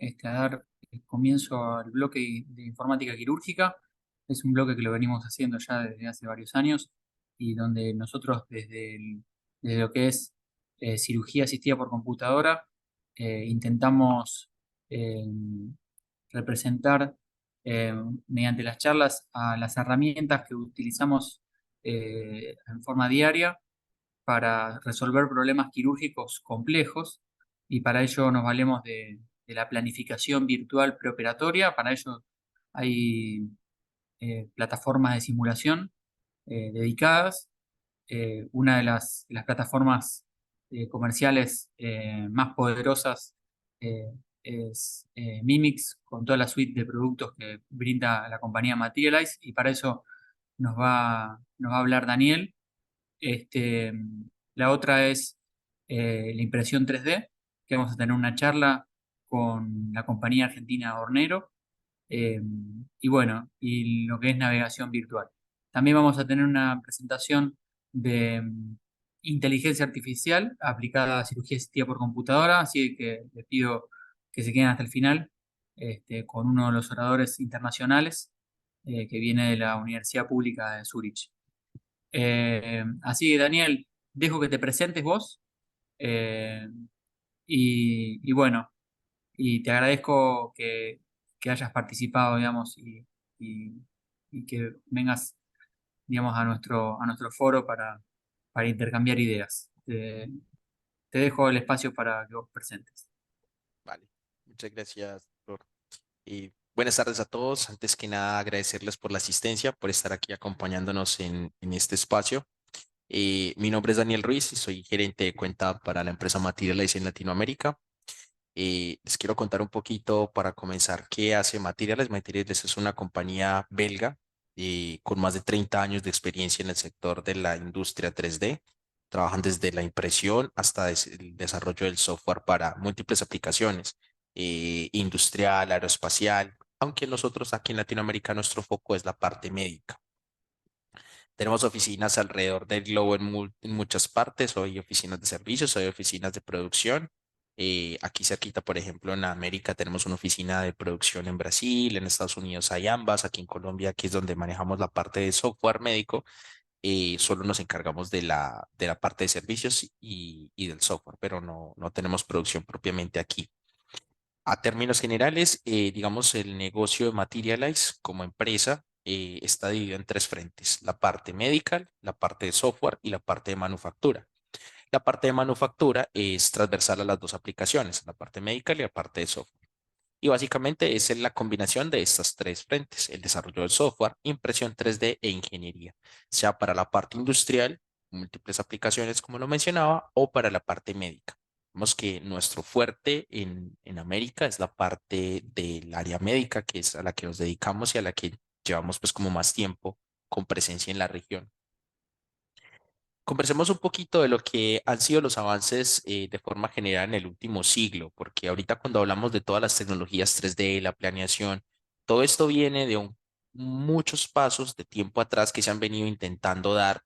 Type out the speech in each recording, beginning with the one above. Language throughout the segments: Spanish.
a dar comienzo al bloque de informática quirúrgica. Es un bloque que lo venimos haciendo ya desde hace varios años y donde nosotros desde lo que es cirugía asistida por computadora intentamos eh, representar eh, mediante las charlas a las herramientas que utilizamos en forma diaria para resolver problemas quirúrgicos complejos y para ello nos valemos de la planificación virtual preoperatoria. Para ello hay plataformas de simulación dedicadas. Una de las plataformas comerciales más poderosas eh, es Mimix, con toda la suite de productos que brinda la compañía Materialize, y para eso nos va a hablar Daniel. Este, la otra es la impresión 3D, que vamos a tener una charla con la compañía argentina Hornero, eh, y bueno, y lo que es navegación virtual. También vamos a tener una presentación de inteligencia artificial aplicada a cirugía asistida por computadora, así que les pido que se queden hasta el final, con uno de los oradores internacionales que viene de la Universidad Pública de Zurich. Así que Daniel, dejo que te presentes vos, eh, y bueno, y te agradezco que hayas participado, digamos, y- y que vengas, digamos, a nuestro foro para intercambiar ideas. Te dejo el espacio para que vos presentes. Vale, muchas gracias, doctor. Y buenas tardes a todos. Antes que nada, agradecerles por la asistencia, por estar aquí acompañándonos en este espacio. Mi nombre es Daniel Ruiz y soy gerente de cuenta para la empresa Materialize en Latinoamérica. Les quiero contar un poquito para comenzar qué hace Materialize. Materialize es una compañía belga con más de 30 años de experiencia en el sector de la industria 3D. Trabajan desde la impresión hasta el desarrollo del software para múltiples aplicaciones, industrial, aeroespacial, aunque nosotros aquí en Latinoamérica nuestro foco es la parte médica. Tenemos oficinas alrededor del globo en muchas partes. Hay oficinas de servicios, hay oficinas de producción. Aquí cerquita, por ejemplo, en América tenemos una oficina de producción en Brasil, en Estados Unidos hay ambas, aquí en Colombia, aquí es donde manejamos la parte de software médico. Solo nos encargamos de la parte de servicios y del software, pero no tenemos producción propiamente aquí. A términos generales, digamos, el negocio de Materialize como empresa está dividido en tres frentes: la parte medical, la parte de software y la parte de manufactura. La parte de manufactura es transversal a las dos aplicaciones, la parte medical y la parte de software. Y básicamente es la combinación de estas tres frentes: el desarrollo del software, impresión 3D e ingeniería, sea para la parte industrial, múltiples aplicaciones como lo mencionaba, o para la parte médica. Vemos que nuestro fuerte en América es la parte del área médica, que es a la que nos dedicamos y a la que llevamos pues como más tiempo con presencia en la región. Conversemos un poquito de lo que han sido los avances de forma general en el último siglo, porque ahorita cuando hablamos de todas las tecnologías 3D, la planeación, todo esto viene de muchos pasos de tiempo atrás que se han venido intentando dar,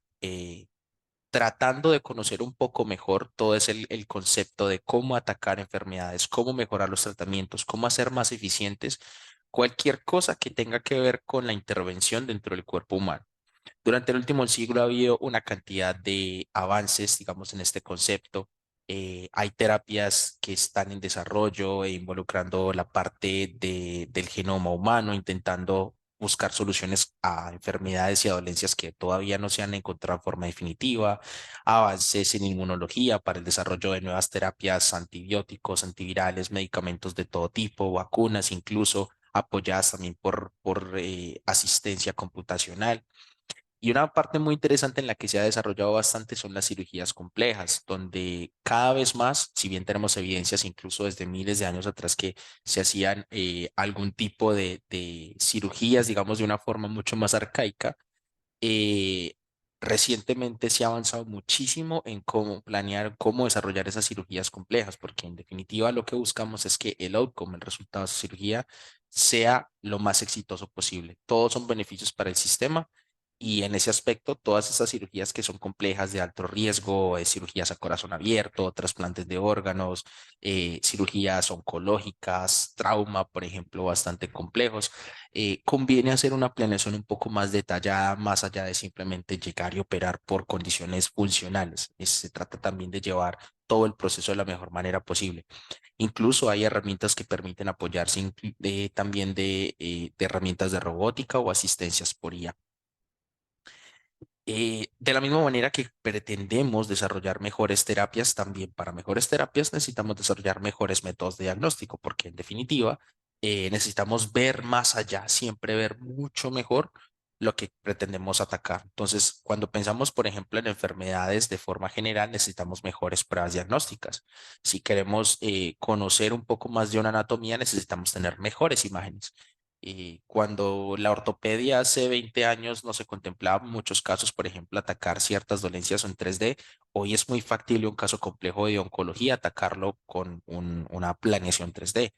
tratando de conocer un poco mejor todo es el concepto de cómo atacar enfermedades, cómo mejorar los tratamientos, cómo hacer más eficientes cualquier cosa que tenga que ver con la intervención dentro del cuerpo humano. Durante el último siglo ha habido una cantidad de avances, digamos, en este concepto. Hay terapias que están en desarrollo e involucrando la parte del genoma humano, intentando buscar soluciones a enfermedades y a dolencias que todavía no se han encontrado de forma definitiva. Avances en inmunología para el desarrollo de nuevas terapias, antibióticos, antivirales, medicamentos de todo tipo, vacunas, incluso apoyadas también por asistencia computacional. Y una parte muy interesante en la que se ha desarrollado bastante son las cirugías complejas, donde cada vez más, si bien tenemos evidencias incluso desde miles de años atrás que se hacían algún tipo de cirugías, digamos, de una forma mucho más arcaica, eh, recientemente se ha avanzado muchísimo en cómo planear, cómo desarrollar esas cirugías complejas, porque en definitiva lo que buscamos es que el outcome, el resultado de esa cirugía, sea lo más exitoso posible. Todos son beneficios para el sistema Y en ese aspecto, todas esas cirugías que son complejas de alto riesgo, cirugías a corazón abierto, trasplantes de órganos, cirugías oncológicas, trauma, por ejemplo, bastante complejos, conviene hacer una planeación un poco más detallada, más allá de simplemente llegar y operar por condiciones funcionales. Se trata también de llevar todo el proceso de la mejor manera posible. Incluso hay herramientas que permiten apoyarse también de herramientas de robótica o asistencias por IA. De la misma manera que pretendemos desarrollar mejores terapias, también para mejores terapias necesitamos desarrollar mejores métodos de diagnóstico, porque en definitiva necesitamos ver más allá, siempre ver mucho mejor lo que pretendemos atacar. Entonces, cuando pensamos, por ejemplo, en enfermedades de forma general, necesitamos mejores pruebas diagnósticas. Si queremos conocer un poco más de una anatomía, necesitamos tener mejores imágenes. Y cuando la ortopedia hace 20 años no se contemplaba en muchos casos, por ejemplo, atacar ciertas dolencias en 3D, hoy es muy factible un caso complejo de oncología atacarlo con una planeación 3D,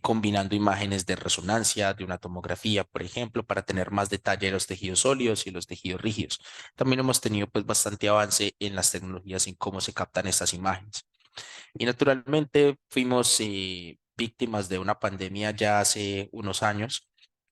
combinando imágenes de resonancia, de una tomografía, por ejemplo, para tener más detalle de los tejidos sólidos y los tejidos rígidos. También hemos tenido pues bastante avance en las tecnologías en cómo se captan estas imágenes. Y naturalmente fuimos víctimas de una pandemia ya hace unos años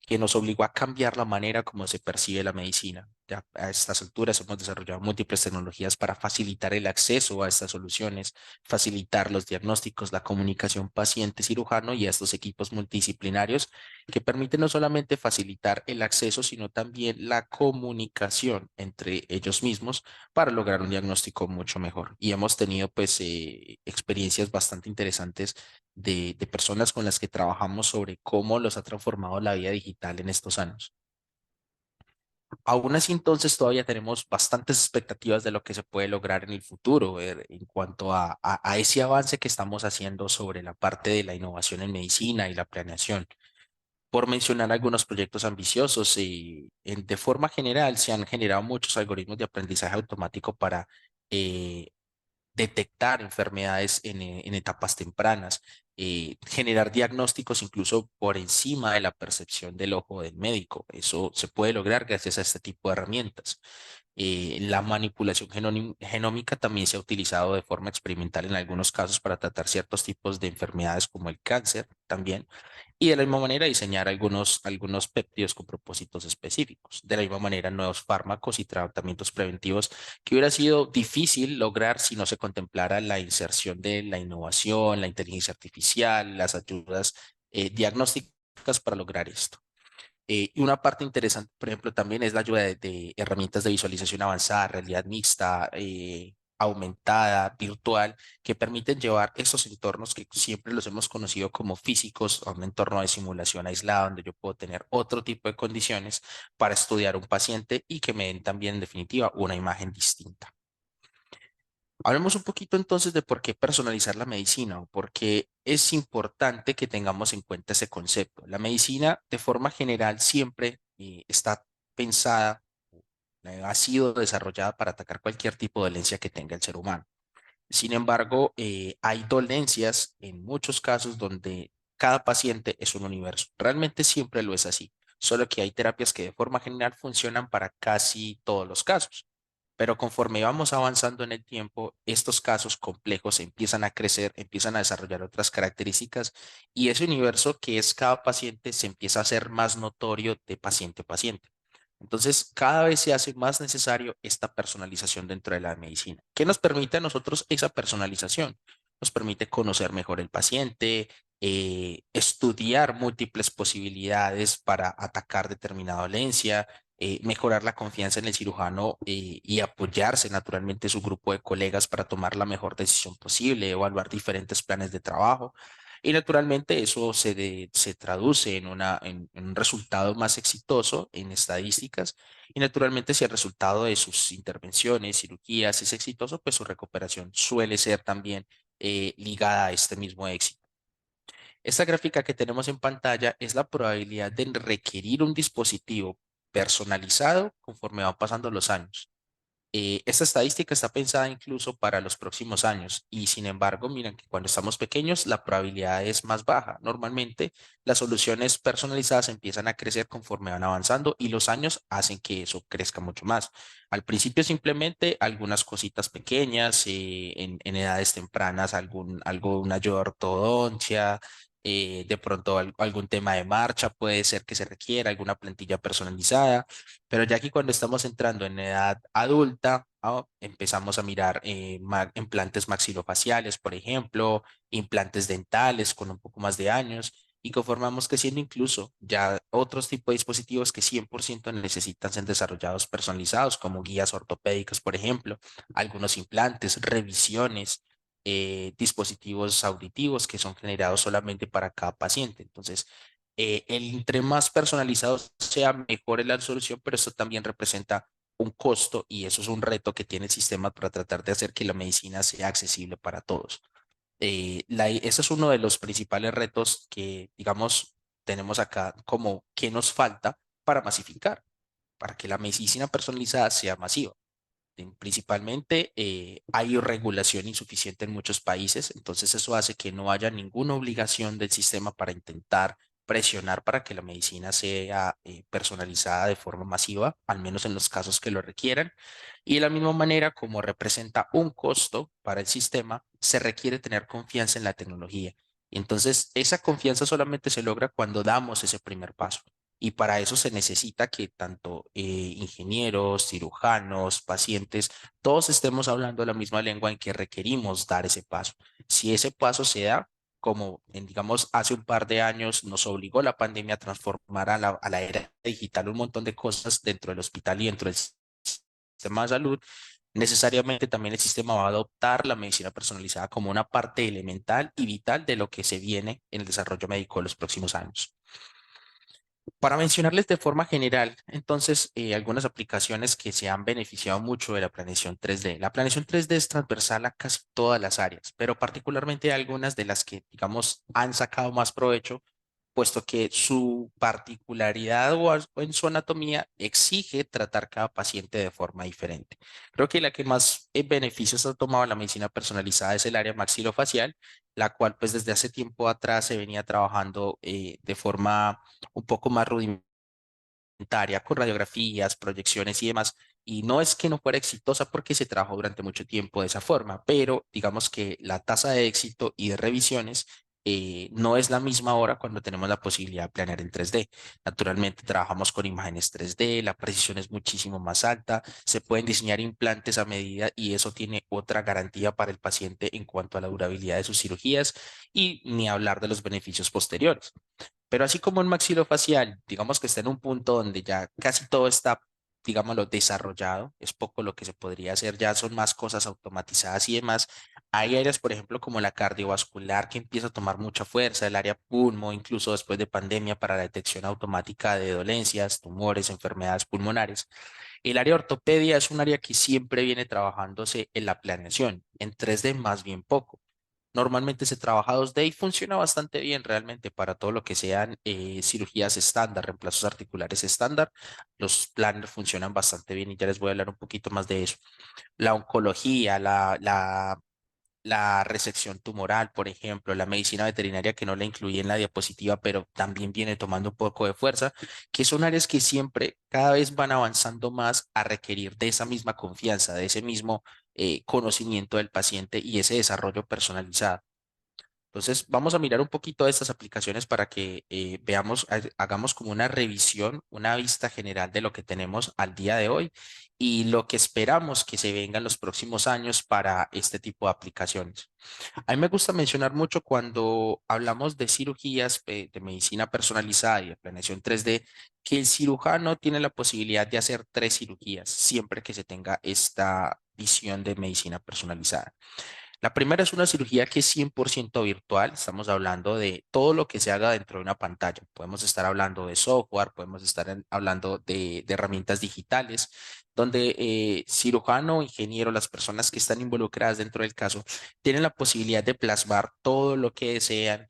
que nos obligó a cambiar la manera como se percibe la medicina. Ya a estas alturas hemos desarrollado múltiples tecnologías para facilitar el acceso a estas soluciones, facilitar los diagnósticos, la comunicación paciente-cirujano y a estos equipos multidisciplinarios que permiten no solamente facilitar el acceso, sino también la comunicación entre ellos mismos para lograr un diagnóstico mucho mejor. Y hemos tenido pues experiencias bastante interesantes de personas con las que trabajamos sobre cómo los ha transformado la vida digital en estos años. Aún así, entonces, todavía tenemos bastantes expectativas de lo que se puede lograr en el futuro en cuanto a ese avance que estamos haciendo sobre la parte de la innovación en medicina y la planeación. Por mencionar algunos proyectos ambiciosos, de forma general se han generado muchos algoritmos de aprendizaje automático para eh, detectar enfermedades en etapas tempranas, generar diagnósticos incluso por encima de la percepción del ojo del médico. Eso se puede lograr gracias a este tipo de herramientas. La manipulación genómica también se ha utilizado de forma experimental en algunos casos para tratar ciertos tipos de enfermedades como el cáncer también. Y de la misma manera diseñar algunos péptidos con propósitos específicos. De la misma manera, nuevos fármacos y tratamientos preventivos que hubiera sido difícil lograr si no se contemplara la inserción de la innovación, la inteligencia artificial, las ayudas diagnósticas para lograr esto. Y una parte interesante, por ejemplo, también es la ayuda de herramientas de visualización avanzada, realidad mixta, aumentada, virtual, que permiten llevar esos entornos que siempre los hemos conocido como físicos a un entorno de simulación aislado, donde yo puedo tener otro tipo de condiciones para estudiar un paciente y que me den también, en definitiva, una imagen distinta. Hablemos un poquito entonces de por qué personalizar la medicina o por qué es importante que tengamos en cuenta ese concepto. La medicina, de forma general, siempre está pensada, ha sido desarrollada para atacar cualquier tipo de dolencia que tenga el ser humano. Sin embargo, hay dolencias en muchos casos donde cada paciente es un universo. Realmente siempre lo es así, solo que hay terapias que de forma general funcionan para casi todos los casos. Pero conforme vamos avanzando en el tiempo, estos casos complejos empiezan a crecer, empiezan a desarrollar otras características y ese universo que es cada paciente se empieza a hacer más notorio de paciente a paciente. Entonces, cada vez se hace más necesario esta personalización dentro de la medicina. ¿Qué nos permite a nosotros esa personalización? Nos permite conocer mejor el paciente, estudiar múltiples posibilidades para atacar determinada dolencia, mejorar la confianza en el cirujano y apoyarse naturalmente su grupo de colegas para tomar la mejor decisión posible, evaluar diferentes planes de trabajo. Y naturalmente eso se traduce en un resultado más exitoso en estadísticas. Y naturalmente si el resultado de sus intervenciones, cirugías es exitoso, pues su recuperación suele ser también ligada a este mismo éxito. Esta gráfica que tenemos en pantalla es la probabilidad de requerir un dispositivo personalizado conforme van pasando los años. Esta estadística está pensada incluso para los próximos años y sin embargo, miren que cuando estamos pequeños la probabilidad es más baja. Normalmente las soluciones personalizadas empiezan a crecer conforme van avanzando y los años hacen que eso crezca mucho más. Al principio simplemente algunas cositas pequeñas, en edades tempranas alguna ayuda de ortodoncia, de pronto algún tema de marcha puede ser que se requiera, alguna plantilla personalizada, pero ya que cuando estamos entrando en edad adulta, empezamos a mirar implantes maxilofaciales, por ejemplo, implantes dentales con un poco más de años, y conforme vamos creciendo incluso ya otros tipos de dispositivos que 100% necesitan ser desarrollados personalizados, como guías ortopédicas, por ejemplo, algunos implantes, revisiones, dispositivos auditivos que son generados solamente para cada paciente. Entonces, entre más personalizado sea, mejor es la solución, pero esto también representa un costo y eso es un reto que tiene el sistema para tratar de hacer que la medicina sea accesible para todos. Ese es uno de los principales retos que, digamos, tenemos acá como que nos falta para masificar, para que la medicina personalizada sea masiva. Principalmente hay regulación insuficiente en muchos países, entonces eso hace que no haya ninguna obligación del sistema para intentar presionar para que la medicina sea personalizada de forma masiva, al menos en los casos que lo requieran. Y de la misma manera, como representa un costo para el sistema, se requiere tener confianza en la tecnología. Entonces, esa confianza solamente se logra cuando damos ese primer paso. Y para eso se necesita que tanto ingenieros, cirujanos, pacientes, todos estemos hablando la misma lengua en que requerimos dar ese paso. Si ese paso se da, como digamos hace un par de años nos obligó la pandemia a transformar a la era digital un montón de cosas dentro del hospital y dentro del sistema de salud, necesariamente también el sistema va a adoptar la medicina personalizada como una parte elemental y vital de lo que se viene en el desarrollo médico de los próximos años. Para mencionarles de forma general, entonces, algunas aplicaciones que se han beneficiado mucho de la planeación 3D. La planeación 3D es transversal a casi todas las áreas, pero particularmente algunas de las que, digamos, han sacado más provecho, puesto que su particularidad o en su anatomía exige tratar cada paciente de forma diferente. Creo que la que más beneficios ha tomado la medicina personalizada es el área maxilofacial, la cual pues desde hace tiempo atrás se venía trabajando de forma un poco más rudimentaria, con radiografías, proyecciones y demás. Y no es que no fuera exitosa porque se trabajó durante mucho tiempo de esa forma, pero digamos que la tasa de éxito y de revisiones no es la misma ahora cuando tenemos la posibilidad de planear en 3D. Naturalmente trabajamos con imágenes 3D, la precisión es muchísimo más alta, se pueden diseñar implantes a medida y eso tiene otra garantía para el paciente en cuanto a la durabilidad de sus cirugías y ni hablar de los beneficios posteriores. Pero así como en maxilofacial, digamos que está en un punto donde ya casi todo está, digámoslo, desarrollado, es poco lo que se podría hacer, ya son más cosas automatizadas y demás. Hay áreas, por ejemplo, como la cardiovascular, que empieza a tomar mucha fuerza, el área pulmo, incluso después de pandemia para la detección automática de dolencias, tumores, enfermedades pulmonares. El área ortopedia es un área que siempre viene trabajándose en la planeación, en 3D más bien poco. Normalmente se trabaja 2D y funciona bastante bien realmente para todo lo que sean cirugías estándar, reemplazos articulares estándar. Los planners funcionan bastante bien y ya les voy a hablar un poquito más de eso. La oncología, la resección tumoral, por ejemplo, la medicina veterinaria que no la incluí en la diapositiva, pero también viene tomando un poco de fuerza, que son áreas que siempre cada vez van avanzando más a requerir de esa misma confianza, de ese mismo conocimiento del paciente y ese desarrollo personalizado. Entonces, vamos a mirar un poquito de estas aplicaciones para que veamos, hagamos como una revisión, una vista general de lo que tenemos al día de hoy y lo que esperamos que se venga en los próximos años para este tipo de aplicaciones. A mí me gusta mencionar mucho cuando hablamos de cirugías, de medicina personalizada y de planeación 3D, que el cirujano tiene la posibilidad de hacer 3 cirugías siempre que se tenga esta visión de medicina personalizada. La primera es una cirugía que es 100% virtual. Estamos hablando de todo lo que se haga dentro de una pantalla. Podemos estar hablando de software, podemos estar hablando de herramientas digitales, donde cirujano, ingeniero, las personas que están involucradas dentro del caso, tienen la posibilidad de plasmar todo lo que desean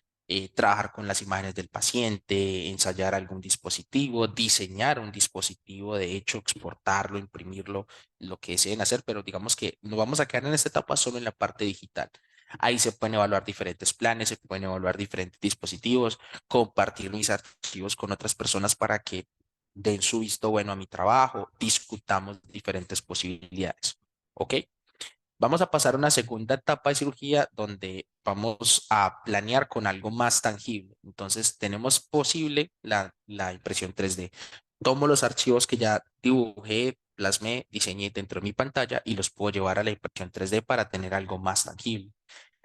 trabajar con las imágenes del paciente, ensayar algún dispositivo, diseñar un dispositivo, de hecho, exportarlo, imprimirlo, lo que deseen hacer, pero digamos que nos vamos a quedar en esta etapa solo en la parte digital. Ahí se pueden evaluar diferentes planes, se pueden evaluar diferentes dispositivos, compartir mis archivos con otras personas para que den su visto bueno a mi trabajo, discutamos diferentes posibilidades. ¿Ok? Vamos a pasar a una segunda etapa de cirugía donde vamos a planear con algo más tangible. Entonces, tenemos posible la impresión 3D. Tomo los archivos que ya dibujé, plasmé, diseñé dentro de mi pantalla y los puedo llevar a la impresión 3D para tener algo más tangible.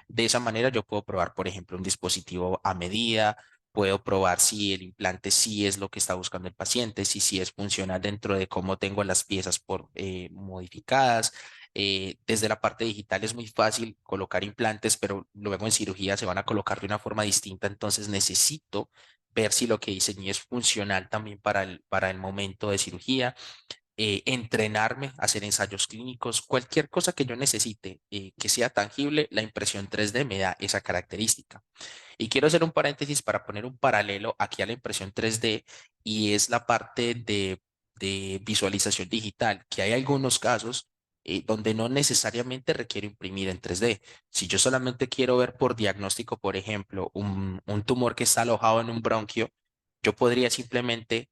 De esa manera yo puedo probar, por ejemplo, un dispositivo a medida, puedo probar si el implante sí es lo que está buscando el paciente, si sí es funcional dentro de cómo tengo las piezas modificadas. Desde la parte digital es muy fácil colocar implantes, pero luego en cirugía se van a colocar de una forma distinta, entonces necesito ver si lo que diseñé es funcional también para el momento de cirugía, entrenarme, hacer ensayos clínicos, cualquier cosa que yo necesite que sea tangible, la impresión 3D me da esa característica. Y quiero hacer un paréntesis para poner un paralelo aquí a la impresión 3D y es la parte de visualización digital, que hay algunos casos donde no necesariamente requiero imprimir en 3D. Si yo solamente quiero ver por diagnóstico, por ejemplo, un tumor que está alojado en un bronquio, yo podría simplemente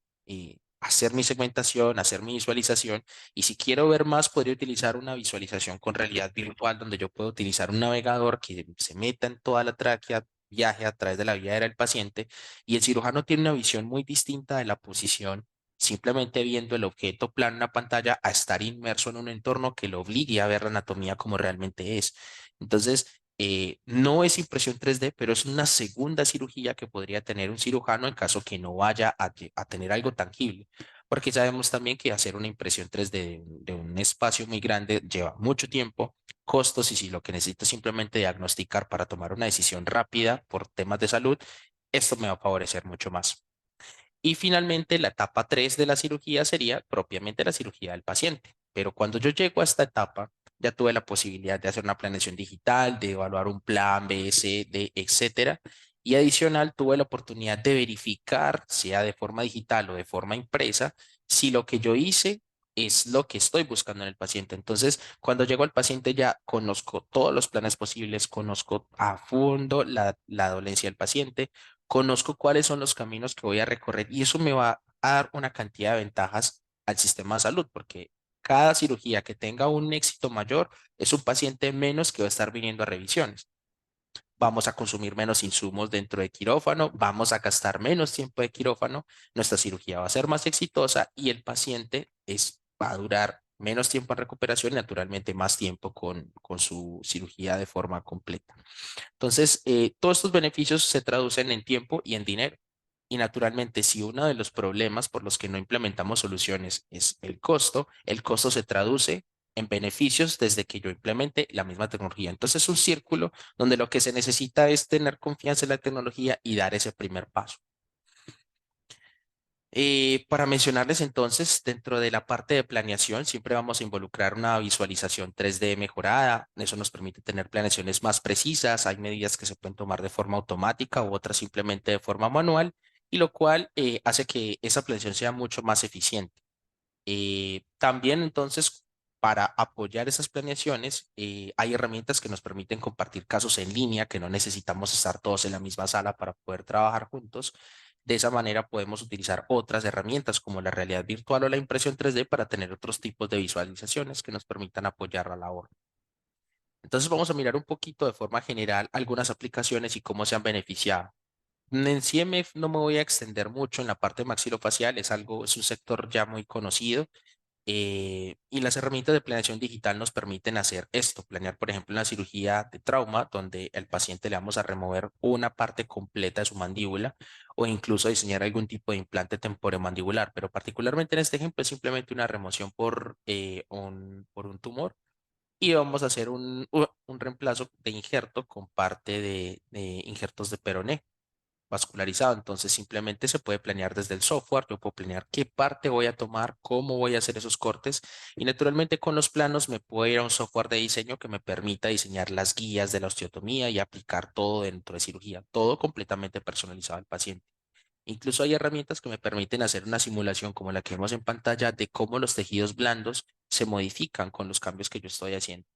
hacer mi segmentación, hacer mi visualización y si quiero ver más, podría utilizar una visualización con realidad virtual donde yo puedo utilizar un navegador que se meta en toda la tráquea, viaje a través de la vía aérea del paciente y el cirujano tiene una visión muy distinta de la posición, simplemente viendo el objeto plano en una pantalla a estar inmerso en un entorno que lo obligue a ver la anatomía como realmente es. Entonces, no es impresión 3D, pero es una segunda cirugía que podría tener un cirujano en caso que no vaya a tener algo tangible. Porque sabemos también que hacer una impresión 3D de un espacio muy grande lleva mucho tiempo, costos y si lo que necesito es simplemente diagnosticar para tomar una decisión rápida por temas de salud, esto me va a favorecer mucho más. Y finalmente, la etapa 3 de la cirugía sería propiamente la cirugía del paciente. Pero cuando yo llego a esta etapa, ya tuve la posibilidad de hacer una planeación digital, de evaluar un plan B, C, D, etcétera. Y adicional, tuve la oportunidad de verificar, sea de forma digital o de forma impresa, si lo que yo hice es lo que estoy buscando en el paciente. Entonces, cuando llego al paciente ya conozco todos los planes posibles, conozco a fondo la dolencia del paciente, conozco cuáles son los caminos que voy a recorrer y eso me va a dar una cantidad de ventajas al sistema de salud, porque cada cirugía que tenga un éxito mayor es un paciente menos que va a estar viniendo a revisiones. Vamos a consumir menos insumos dentro de quirófano, vamos a gastar menos tiempo de quirófano, nuestra cirugía va a ser más exitosa y el paciente va a durar menos tiempo en recuperación y naturalmente más tiempo con su cirugía de forma completa. Entonces, todos estos beneficios se traducen en tiempo y en dinero. Y naturalmente, si uno de los problemas por los que no implementamos soluciones es el costo se traduce en beneficios desde que yo implemente la misma tecnología. Entonces, es un círculo donde lo que se necesita es tener confianza en la tecnología y dar ese primer paso. Para mencionarles entonces, dentro de la parte de planeación, siempre vamos a involucrar una visualización 3D mejorada. Eso nos permite tener planeaciones más precisas. Hay medidas que se pueden tomar de forma automática u otras simplemente de forma manual, y lo cual hace que esa planeación sea mucho más eficiente. También entonces, para apoyar esas planeaciones, hay herramientas que nos permiten compartir casos en línea, que no necesitamos estar todos en la misma sala para poder trabajar juntos. De esa manera podemos utilizar otras herramientas como la realidad virtual o la impresión 3D para tener otros tipos de visualizaciones que nos permitan apoyar la labor. Entonces vamos a mirar un poquito de forma general algunas aplicaciones y cómo se han beneficiado. En CMF no me voy a extender mucho en la parte maxilofacial, es un sector ya muy conocido, y las herramientas de planeación digital nos permiten hacer esto, planear, por ejemplo, una cirugía de trauma donde al paciente le vamos a remover una parte completa de su mandíbula o incluso diseñar algún tipo de implante temporomandibular, pero particularmente en este ejemplo es simplemente una remoción por un tumor y vamos a hacer un reemplazo de injerto con parte de injertos de peroné. vascularizado. Entonces simplemente se puede planear desde el software. Yo puedo planear qué parte voy a tomar, cómo voy a hacer esos cortes y naturalmente con los planos me puedo ir a un software de diseño que me permita diseñar las guías de la osteotomía y aplicar todo dentro de cirugía, todo completamente personalizado al paciente. Incluso hay herramientas que me permiten hacer una simulación como la que vemos en pantalla de cómo los tejidos blandos se modifican con los cambios que yo estoy haciendo.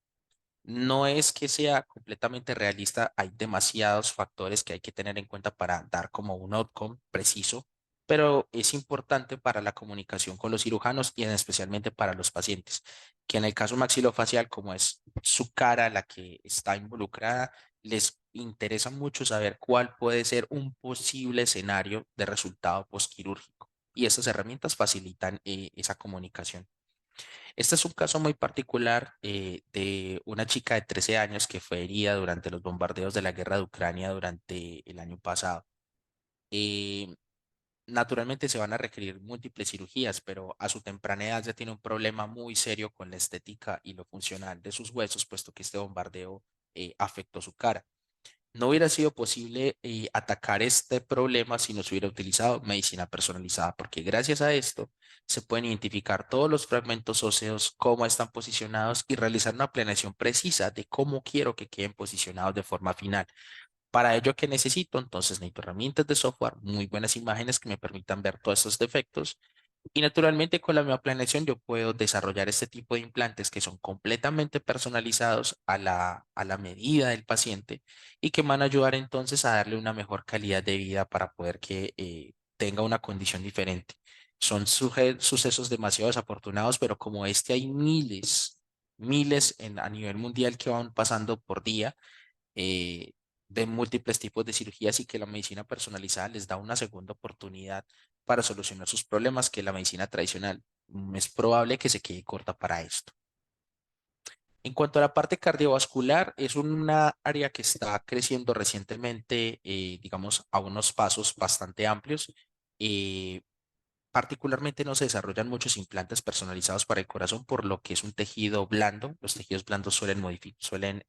No es que sea completamente realista, hay demasiados factores que hay que tener en cuenta para dar como un outcome preciso, pero es importante para la comunicación con los cirujanos y especialmente para los pacientes, que en el caso maxilofacial, como es su cara la que está involucrada, les interesa mucho saber cuál puede ser un posible escenario de resultado postquirúrgico. Y estas herramientas facilitan esa comunicación. Este es un caso muy particular de una chica de 13 años que fue herida durante los bombardeos de la guerra de Ucrania durante el año pasado. Eh, Naturalmente se van a requerir múltiples cirugías, pero a su temprana edad ya tiene un problema muy serio con la estética y lo funcional de sus huesos, puesto que este bombardeo afectó su cara. No hubiera sido posible atacar este problema si no se hubiera utilizado medicina personalizada, porque gracias a esto se pueden identificar todos los fragmentos óseos, cómo están posicionados y realizar una planeación precisa de cómo quiero que queden posicionados de forma final. Para ello, ¿qué necesito? Entonces necesito herramientas de software, muy buenas imágenes que me permitan ver todos esos defectos y naturalmente con la misma planeación yo puedo desarrollar este tipo de implantes que son completamente personalizados a la medida del paciente y que van a ayudar entonces a darle una mejor calidad de vida para poder que tenga una condición diferente. Son sucesos demasiado desafortunados, pero como este hay miles, miles a nivel mundial que van pasando por día eh, de múltiples tipos de cirugías y que la medicina personalizada les da una segunda oportunidad para solucionar sus problemas que la medicina tradicional es probable que se quede corta para esto. En cuanto a la parte cardiovascular, es una área que está creciendo recientemente, digamos, a unos pasos bastante amplios. Eh, Particularmente no se desarrollan muchos implantes personalizados para el corazón, por lo que es un tejido blando. Los tejidos blandos suelen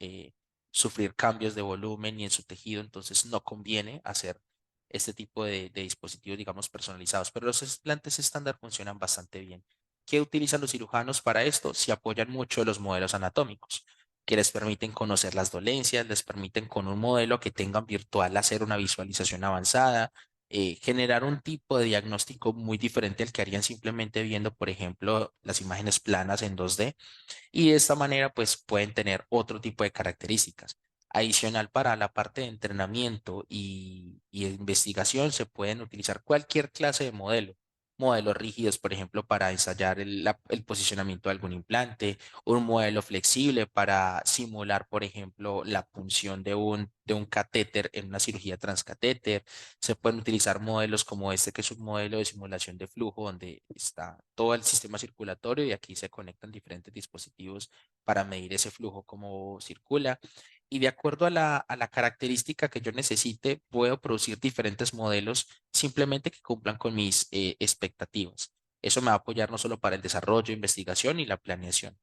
sufrir cambios de volumen y en su tejido, entonces no conviene hacer este tipo de dispositivos, digamos, personalizados. Pero los implantes estándar funcionan bastante bien. ¿Qué utilizan los cirujanos para esto? Se apoyan mucho de los modelos anatómicos, que les permiten conocer las dolencias, les permiten con un modelo que tengan virtual hacer una visualización avanzada, generar un tipo de diagnóstico muy diferente al que harían simplemente viendo, por ejemplo, las imágenes planas en 2D y de esta manera pues pueden tener otro tipo de características. Adicional para la parte de entrenamiento y de investigación se pueden utilizar cualquier clase de modelo. Modelos rígidos, por ejemplo, para ensayar el posicionamiento de algún implante, un modelo flexible para simular, por ejemplo, la punción de un catéter en una cirugía transcatéter. Se pueden utilizar modelos como este, que es un modelo de simulación de flujo, donde está todo el sistema circulatorio y aquí se conectan diferentes dispositivos para medir ese flujo, cómo circula. Y de acuerdo a a la característica que yo necesite, puedo producir diferentes modelos simplemente que cumplan con mis expectativas. Eso me va a apoyar no solo para el desarrollo, investigación y la planeación.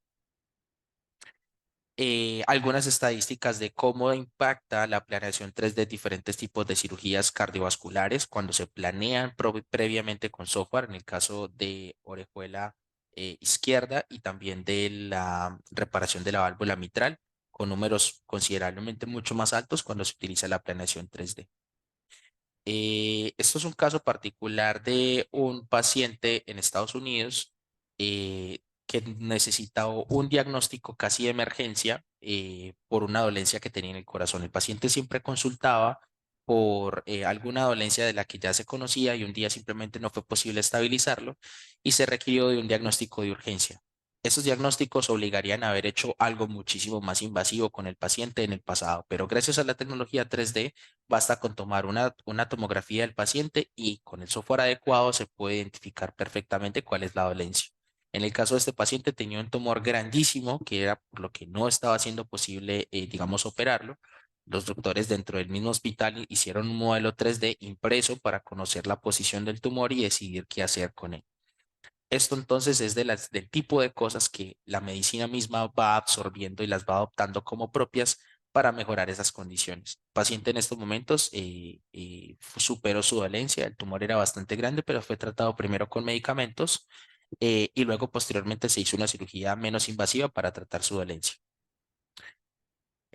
Algunas estadísticas de cómo impacta la planeación 3D diferentes tipos de cirugías cardiovasculares cuando se planean previamente con software, en el caso de orejuela izquierda y también de la reparación de la válvula mitral, con números considerablemente mucho más altos cuando se utiliza la planeación 3D. Esto es un caso particular de un paciente en Estados Unidos que necesitaba un diagnóstico casi de emergencia por una dolencia que tenía en el corazón. El paciente siempre consultaba por alguna dolencia de la que ya se conocía y un día simplemente no fue posible estabilizarlo y se requirió de un diagnóstico de urgencia. Esos diagnósticos obligarían a haber hecho algo muchísimo más invasivo con el paciente en el pasado, pero gracias a la tecnología 3D basta con tomar una tomografía del paciente y con el software adecuado se puede identificar perfectamente cuál es la dolencia. En el caso de este paciente tenía un tumor grandísimo que era por lo que no estaba siendo posible, digamos, operarlo. Los doctores dentro del mismo hospital hicieron un modelo 3D impreso para conocer la posición del tumor y decidir qué hacer con él. Esto entonces es del tipo de cosas que la medicina misma va absorbiendo y las va adoptando como propias para mejorar esas condiciones. El paciente en estos momentos superó su dolencia, el tumor era bastante grande, pero fue tratado primero con medicamentos y luego posteriormente se hizo una cirugía menos invasiva para tratar su dolencia.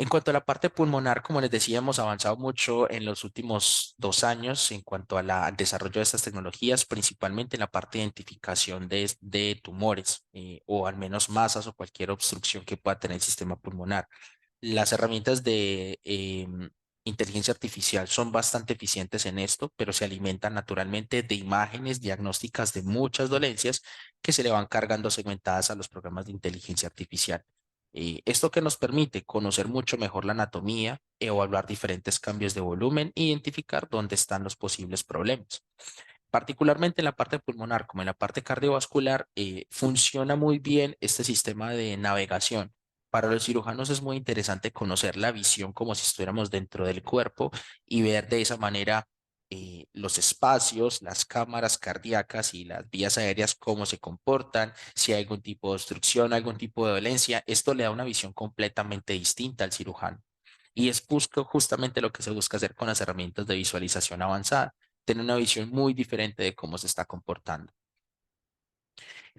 En cuanto a la parte pulmonar, como les decía, hemos avanzado mucho en los últimos 2 años en cuanto a al desarrollo de estas tecnologías, principalmente en la parte de identificación de tumores o al menos masas o cualquier obstrucción que pueda tener el sistema pulmonar. Las herramientas de inteligencia artificial son bastante eficientes en esto, pero se alimentan naturalmente de imágenes diagnósticas de muchas dolencias que se le van cargando segmentadas a los programas de inteligencia artificial. Esto que nos permite conocer mucho mejor la anatomía, evaluar diferentes cambios de volumen e identificar dónde están los posibles problemas. Particularmente en la parte pulmonar como en la parte cardiovascular, funciona muy bien este sistema de navegación. Para los cirujanos es muy interesante conocer la visión como si estuviéramos dentro del cuerpo y ver de esa manera los espacios, las cámaras cardíacas y las vías aéreas, cómo se comportan, si hay algún tipo de obstrucción, algún tipo de dolencia. Esto le da una visión completamente distinta al cirujano. Y es justamente lo que se busca hacer con las herramientas de visualización avanzada, tener una visión muy diferente de cómo se está comportando.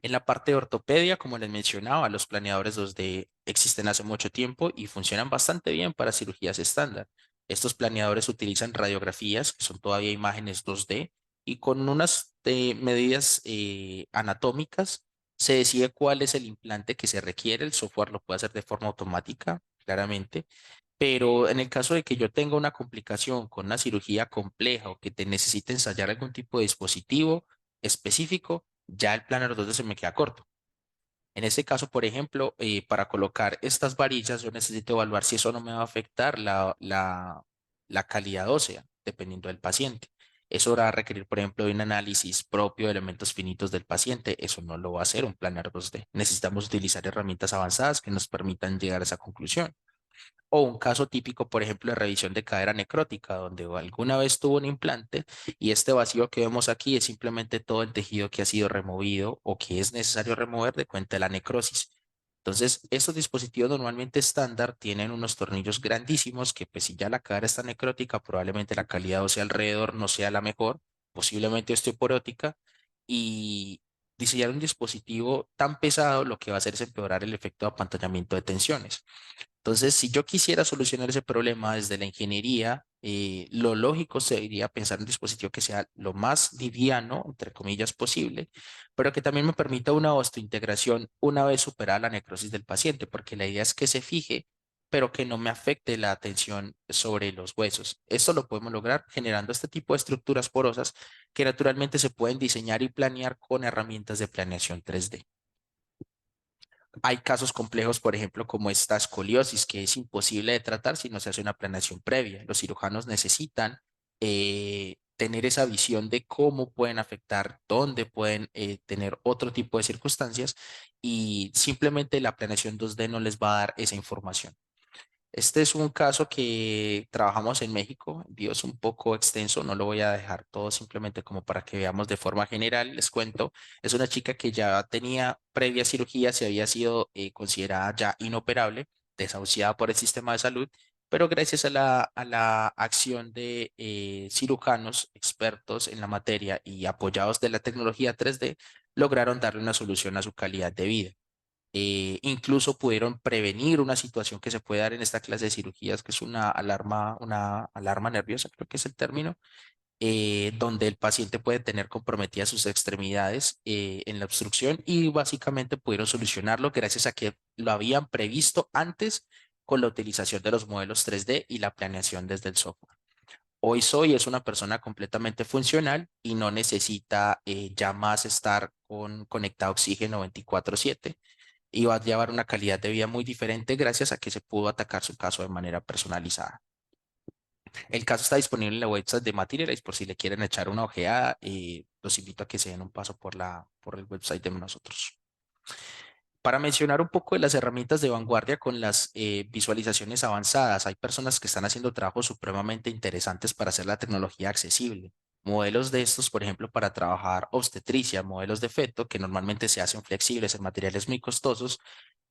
En la parte de ortopedia, como les mencionaba, los planeadores 2D existen hace mucho tiempo y funcionan bastante bien para cirugías estándar. Estos planeadores utilizan radiografías, que son todavía imágenes 2D, y con unas medidas anatómicas se decide cuál es el implante que se requiere. El software lo puede hacer de forma automática, claramente, pero en el caso de que yo tenga una complicación con una cirugía compleja o que te necesite ensayar algún tipo de dispositivo específico, ya el planner 2D se me queda corto. En este caso, por ejemplo, para colocar estas varillas, yo necesito evaluar si eso no me va a afectar la calidad ósea, dependiendo del paciente. Eso va a requerir, por ejemplo, de un análisis propio de elementos finitos del paciente. Eso no lo va a hacer un planner 2D. Necesitamos utilizar herramientas avanzadas que nos permitan llegar a esa conclusión. O un caso típico, por ejemplo, de revisión de cadera necrótica, donde alguna vez tuvo un implante y este vacío que vemos aquí es simplemente todo el tejido que ha sido removido o que es necesario remover de cuenta de la necrosis. Entonces, estos dispositivos normalmente estándar tienen unos tornillos grandísimos que pues si ya la cadera está necrótica, probablemente la calidad ósea alrededor no sea la mejor, posiblemente osteoporótica, y diseñar un dispositivo tan pesado lo que va a hacer es empeorar el efecto de apantallamiento de tensiones. Entonces, si yo quisiera solucionar ese problema desde la ingeniería, lo lógico sería pensar un dispositivo que sea lo más liviano, entre comillas, posible, pero que también me permita una osteointegración una vez superada la necrosis del paciente, porque la idea es que se fije, pero que no me afecte la tensión sobre los huesos. Esto lo podemos lograr generando este tipo de estructuras porosas que naturalmente se pueden diseñar y planear con herramientas de planeación 3D. Hay casos complejos, por ejemplo, como esta escoliosis, que es imposible de tratar si no se hace una planeación previa. Los cirujanos necesitan tener esa visión de cómo pueden afectar, dónde pueden tener otro tipo de circunstancias y simplemente la planeación 2D no les va a dar esa información. Este es un caso que trabajamos en México, es un poco extenso, no lo voy a dejar todo simplemente como para que veamos de forma general, les cuento, es una chica que ya tenía previa cirugía, se había sido considerada ya inoperable, desahuciada por el sistema de salud, pero gracias a la acción de cirujanos expertos en la materia y apoyados de la tecnología 3D, lograron darle una solución a su calidad de vida. Incluso pudieron prevenir una situación que se puede dar en esta clase de cirugías, que es una alarma nerviosa, creo que es el término, donde el paciente puede tener comprometidas sus extremidades en la obstrucción y básicamente pudieron solucionarlo gracias a que lo habían previsto antes con la utilización de los modelos 3D y la planeación desde el software. Hoy Soy es una persona completamente funcional y no necesita ya más estar conectado a oxígeno 24/7 y va a llevar una calidad de vida muy diferente gracias a que se pudo atacar su caso de manera personalizada. El caso está disponible en la website de Materialize por si le quieren echar una ojeada y los invito a que se den un paso por el website de nosotros. Para mencionar un poco de las herramientas de vanguardia con las visualizaciones avanzadas, hay personas que están haciendo trabajos supremamente interesantes para hacer la tecnología accesible. Modelos de estos, por ejemplo, para trabajar obstetricia, modelos de feto que normalmente se hacen flexibles en materiales muy costosos.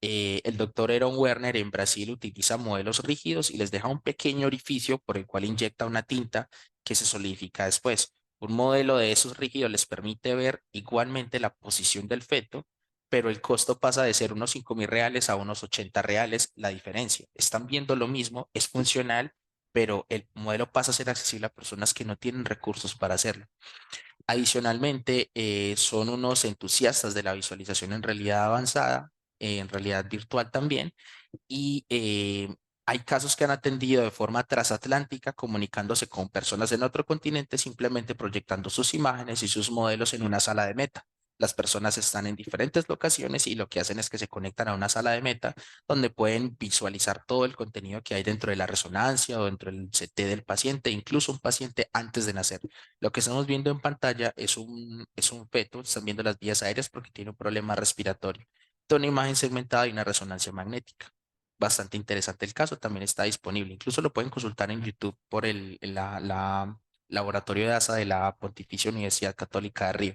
El doctor Aaron Werner en Brasil utiliza modelos rígidos y les deja un pequeño orificio por el cual inyecta una tinta que se solidifica después. Un modelo de esos rígidos les permite ver igualmente la posición del feto, pero el costo pasa de ser unos 5.000 reales a unos 80 reales la diferencia. Están viendo lo mismo, es funcional, pero el modelo pasa a ser accesible a personas que no tienen recursos para hacerlo. Adicionalmente, son unos entusiastas de la visualización en realidad avanzada, en realidad virtual también, y hay casos que han atendido de forma transatlántica comunicándose con personas en otro continente simplemente proyectando sus imágenes y sus modelos en una sala de meta. Las personas están en diferentes locaciones y lo que hacen es que se conectan a una sala de meta donde pueden visualizar todo el contenido que hay dentro de la resonancia o dentro del CT del paciente, incluso un paciente antes de nacer. Lo que estamos viendo en pantalla es un feto, están viendo las vías aéreas porque tiene un problema respiratorio. Una imagen segmentada y una resonancia magnética. Bastante interesante el caso, también está disponible. Incluso lo pueden consultar en YouTube por la laboratorio de ASA de la Pontificia Universidad Católica de Río.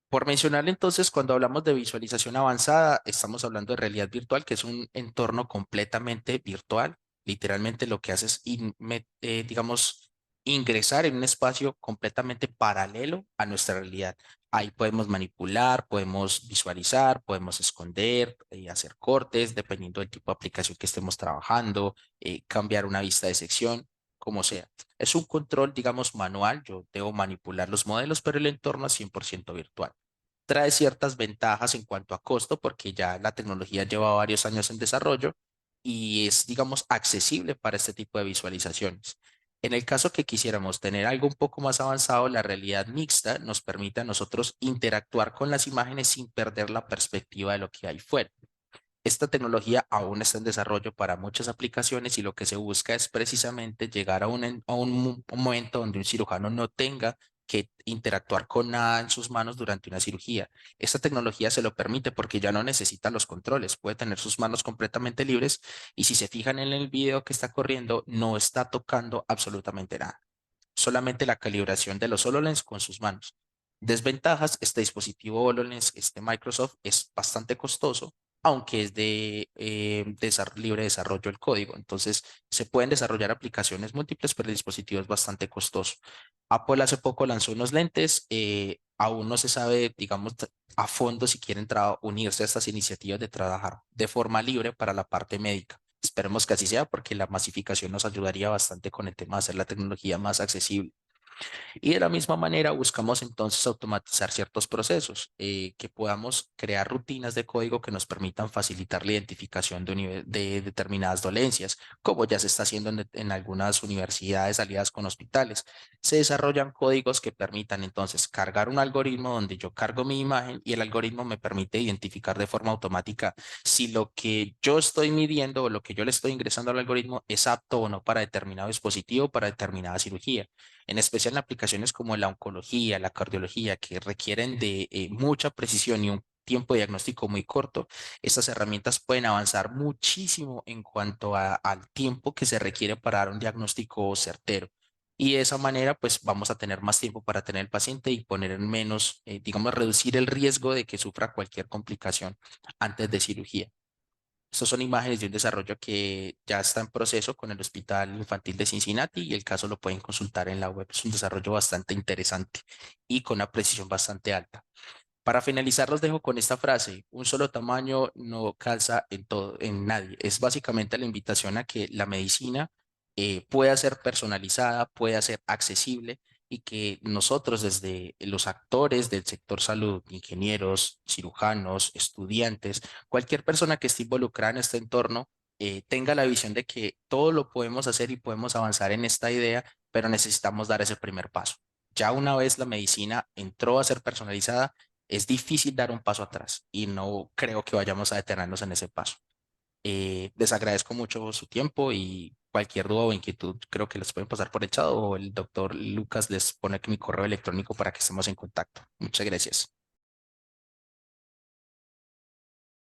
Por mencionarle entonces, cuando hablamos de visualización avanzada, estamos hablando de realidad virtual, que es un entorno completamente virtual. Literalmente lo que hace es, digamos, ingresar en un espacio completamente paralelo a nuestra realidad. Ahí podemos manipular, podemos visualizar, podemos esconder, hacer cortes, dependiendo del tipo de aplicación que estemos trabajando, cambiar una vista de sección, como sea. Es un control, digamos, manual. Yo debo manipular los modelos, pero el entorno es 100% virtual. Trae ciertas ventajas en cuanto a costo, porque ya la tecnología lleva varios años en desarrollo y es, digamos, accesible para este tipo de visualizaciones. En el caso que quisiéramos tener algo un poco más avanzado, la realidad mixta nos permite a nosotros interactuar con las imágenes sin perder la perspectiva de lo que hay fuera. Esta tecnología aún está en desarrollo para muchas aplicaciones y lo que se busca es precisamente llegar a un momento donde un cirujano no tenga que interactuar con nada en sus manos durante una cirugía. Esta tecnología se lo permite porque ya no necesita los controles, puede tener sus manos completamente libres y si se fijan en el video que está corriendo, no está tocando absolutamente nada, solamente la calibración de los HoloLens con sus manos. Desventajas, este dispositivo HoloLens, este Microsoft, es bastante costoso, aunque es de libre desarrollo el código. Entonces, se pueden desarrollar aplicaciones múltiples, pero el dispositivo es bastante costoso. Apple hace poco lanzó unos lentes, aún no se sabe, digamos, a fondo si quieren unirse a estas iniciativas de trabajar de forma libre para la parte médica. Esperemos que así sea porque la masificación nos ayudaría bastante con el tema de hacer la tecnología más accesible. Y de la misma manera buscamos entonces automatizar ciertos procesos, que podamos crear rutinas de código que nos permitan facilitar la identificación de determinadas dolencias, como ya se está haciendo en algunas universidades aliadas con hospitales. Se desarrollan códigos que permitan entonces cargar un algoritmo donde yo cargo mi imagen y el algoritmo me permite identificar de forma automática si lo que yo estoy midiendo o lo que yo le estoy ingresando al algoritmo es apto o no para determinado dispositivo, para determinada cirugía, en especial en aplicaciones como la oncología, la cardiología, que requieren de mucha precisión y un tiempo de diagnóstico muy corto. Estas herramientas pueden avanzar muchísimo en cuanto al tiempo que se requiere para dar un diagnóstico certero. Y de esa manera, pues vamos a tener más tiempo para tener el paciente y poner en menos, digamos, reducir el riesgo de que sufra cualquier complicación antes de cirugía. Estas son imágenes de un desarrollo que ya está en proceso con el Hospital Infantil de Cincinnati y el caso lo pueden consultar en la web. Es un desarrollo bastante interesante y con una precisión bastante alta. Para finalizar, los dejo con esta frase: un solo tamaño no calza en todo, en nadie. Es básicamente la invitación a que la medicina pueda ser personalizada, pueda ser accesible y que nosotros desde los actores del sector salud, ingenieros, cirujanos, estudiantes, cualquier persona que esté involucrada en este entorno, tenga la visión de que todo lo podemos hacer y podemos avanzar en esta idea, pero necesitamos dar ese primer paso. Ya una vez la medicina entró a ser personalizada, es difícil dar un paso atrás y no creo que vayamos a detenernos en ese paso. Les agradezco mucho su tiempo y cualquier duda o inquietud creo que les pueden pasar por el chat o el doctor Lucas les pone aquí mi correo electrónico para que estemos en contacto. Muchas gracias.